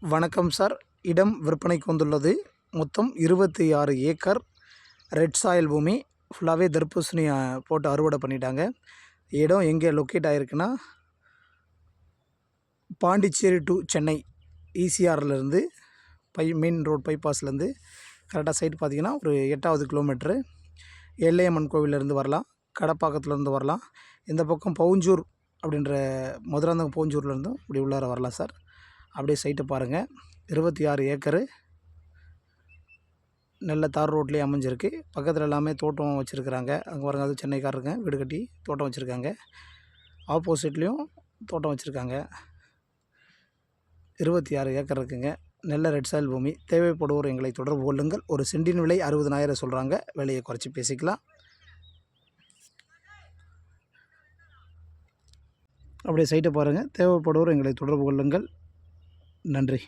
வணக்கம் சார். இடம் விற்பனைக்கு வந்துள்ளது. மொத்தம் 26 ஏக்கர் ரெட் சாயில் பூமி. ஃபுல்லாகவே தர்பூசணி போட்டு அறுவடை பண்ணிட்டாங்க. இடம் எங்கே லொக்கேட் ஆகிருக்குன்னா, பாண்டிச்சேரி டு சென்னை ஈசிஆர்லேருந்து மெயின் ரோட் பைபாஸ்லேருந்து கரெக்டாக சைட் பார்த்திங்கன்னா ஒரு 8வது கிலோமீட்ரு. எல்லையம்மன் கோவிலேருந்து வரலாம், கடப்பாக்கத்துலேருந்து வரலாம். இந்த பக்கம் பவுஞ்சூர் அப்படின்ற மதுராந்தகம் பவுஞ்சூர்லேருந்தும் இப்படி உள்ளார வரலாம் சார். அப்படியே சைட்டை பாருங்கள். 26 ஏக்கரு நல்ல தார் ரோட்லேயே அமைஞ்சிருக்கு. பக்கத்தில் எல்லாமே தோட்டம் வச்சுருக்குறாங்க. அங்கே பாருங்க, அது சென்னைக்காரருங்க வீடு கட்டி தோட்டம் வச்சுருக்காங்க. ஆப்போசிட்லேயும் தோட்டம் வச்சுருக்காங்க. 26 ஏக்கர் இருக்குங்க. நல்ல ரெட் சாயில் பூமி. தேவைப்படுவோர் எங்களை தொடர்பு கொள்ளுங்கள். ஒரு சென்டின் விலை 60,000 சொல்கிறாங்க. விலையை குறைச்சி பேசிக்கலாம். அப்படியே சைட்டை பாருங்கள். தேவைப்படுவோர் எங்களை தொடர்பு கொள்ளுங்கள். நன்றி.